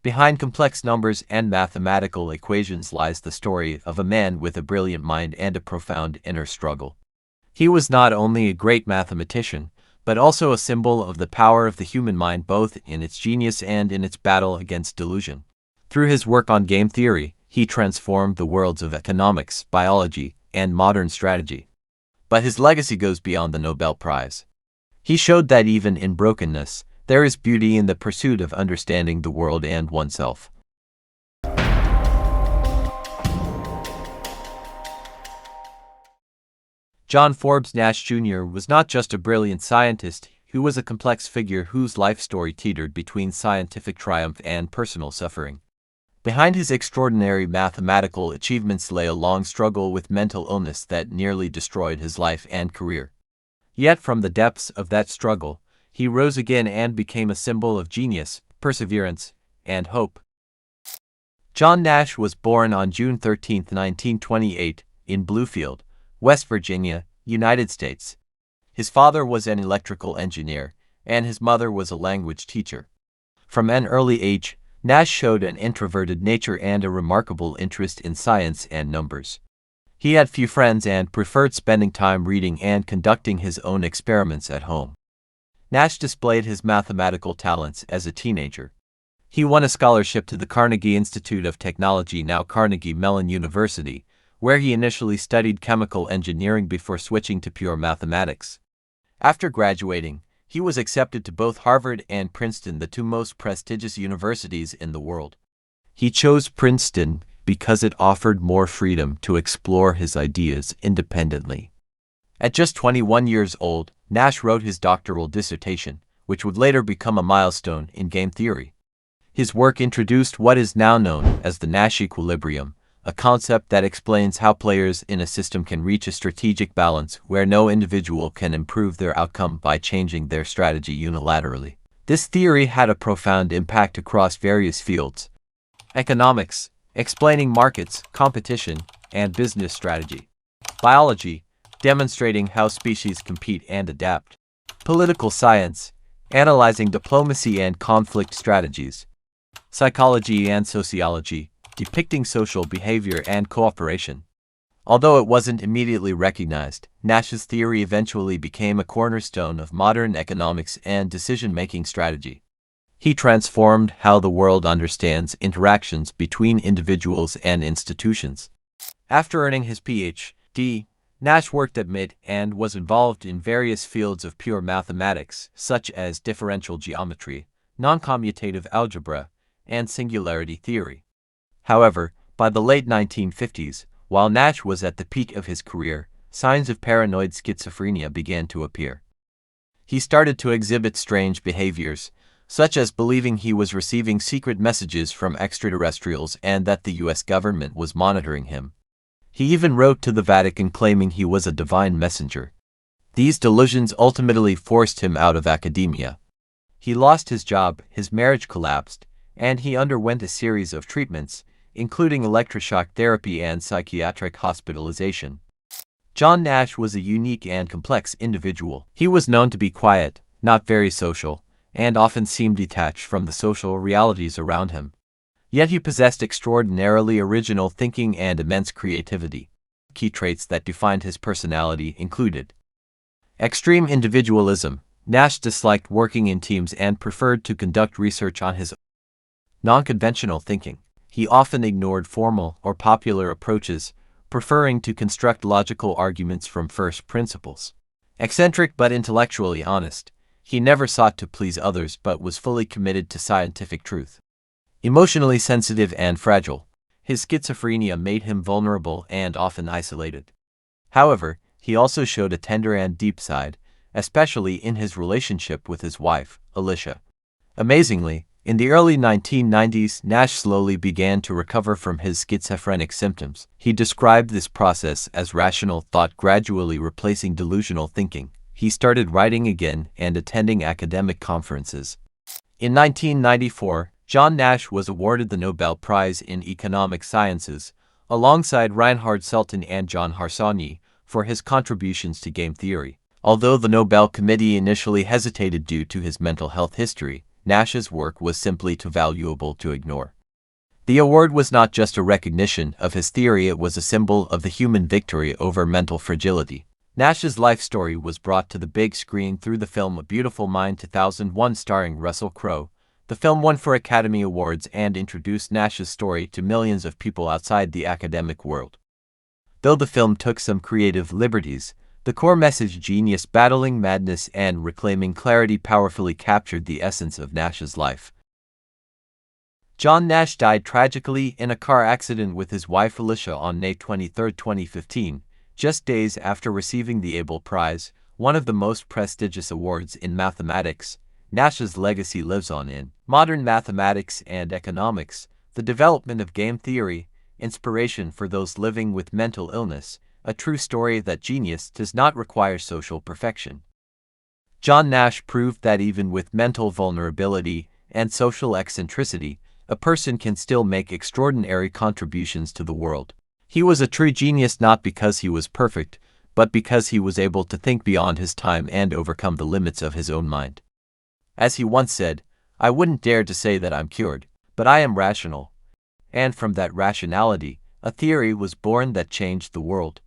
Behind complex numbers and mathematical equations lies the story of a man with a brilliant mind and a profound inner struggle. He was not only a great mathematician, but also a symbol of the power of the human mind, both in its genius and in its battle against delusion. Through his work on game theory, he transformed the worlds of economics, biology, and modern strategy. But his legacy goes beyond the Nobel Prize. He showed that even in brokenness, there is beauty in the pursuit of understanding the world and oneself. John Forbes Nash Jr. was not just a brilliant scientist, he was a complex figure whose life story teetered between scientific triumph and personal suffering. Behind his extraordinary mathematical achievements lay a long struggle with mental illness that nearly destroyed his life and career. Yet from the depths of that struggle, he rose again and became a symbol of genius, perseverance, and hope. John Nash was born on June 13, 1928, in Bluefield, West Virginia, United States. His father was an electrical engineer, and his mother was a language teacher. From an early age, Nash showed an introverted nature and a remarkable interest in science and numbers. He had few friends and preferred spending time reading and conducting his own experiments at home. Nash displayed his mathematical talents as a teenager. He won a scholarship to the Carnegie Institute of Technology, now Carnegie Mellon University, where he initially studied chemical engineering before switching to pure mathematics. After graduating, he was accepted to both Harvard and Princeton, the two most prestigious universities in the world. He chose Princeton because it offered more freedom to explore his ideas independently. At just 21 years old, Nash wrote his doctoral dissertation, which would later become a milestone in game theory. His work introduced what is now known as the Nash equilibrium, a concept that explains how players in a system can reach a strategic balance where no individual can improve their outcome by changing their strategy unilaterally. This theory had a profound impact across various fields: economics, explaining markets, competition, and business strategy; biology, demonstrating how species compete and adapt; political science, analyzing diplomacy and conflict strategies; psychology and sociology, depicting social behavior and cooperation. Although it wasn't immediately recognized, Nash's theory eventually became a cornerstone of modern economics and decision-making strategy. He transformed how the world understands interactions between individuals and institutions. After earning his Ph.D., Nash worked at MIT and was involved in various fields of pure mathematics, such as differential geometry, non-commutative algebra, and singularity theory. However, by the late 1950s, while Nash was at the peak of his career, signs of paranoid schizophrenia began to appear. He started to exhibit strange behaviors, such as believing he was receiving secret messages from extraterrestrials and that the US government was monitoring him. He even wrote to the Vatican claiming he was a divine messenger. These delusions ultimately forced him out of academia. He lost his job, his marriage collapsed, and he underwent a series of treatments, including electroshock therapy and psychiatric hospitalization. John Nash was a unique and complex individual. He was known to be quiet, not very social, and often seemed detached from the social realities around him. Yet he possessed extraordinarily original thinking and immense creativity. Key traits that defined his personality included extreme individualism. Nash disliked working in teams and preferred to conduct research on his own. Non-conventional thinking. He often ignored formal or popular approaches, preferring to construct logical arguments from first principles. Eccentric but intellectually honest. He never sought to please others but was fully committed to scientific truth. Emotionally sensitive and fragile. His schizophrenia made him vulnerable and often isolated. However, he also showed a tender and deep side, especially in his relationship with his wife, Alicia. Amazingly, in the early 1990s, Nash slowly began to recover from his schizophrenic symptoms. He described this process as rational thought gradually replacing delusional thinking. He started writing again and attending academic conferences. In 1994, John Nash was awarded the Nobel Prize in Economic Sciences, alongside Reinhard Sultan and John Harsanyi, for his contributions to game theory. Although the Nobel Committee initially hesitated due to his mental health history, Nash's work was simply too valuable to ignore. The award was not just a recognition of his theory, it was a symbol of the human victory over mental fragility. Nash's life story was brought to the big screen through the film A Beautiful Mind 2001 starring Russell Crowe. The film won 4 Academy Awards and introduced Nash's story to millions of people outside the academic world. Though the film took some creative liberties, the core message, genius battling madness and reclaiming clarity, powerfully captured the essence of Nash's life. John Nash died tragically in a car accident with his wife Alicia on May 23, 2015, just days after receiving the Nobel Prize, one of the most prestigious awards in mathematics. Nash's legacy lives on in modern mathematics and economics, the development of game theory, inspiration for those living with mental illness, a true story that genius does not require social perfection. John Nash proved that even with mental vulnerability and social eccentricity, a person can still make extraordinary contributions to the world. He was a true genius not because he was perfect, but because he was able to think beyond his time and overcome the limits of his own mind. As he once said, "I wouldn't dare to say that I'm cured, but I am rational." And from that rationality, a theory was born that changed the world.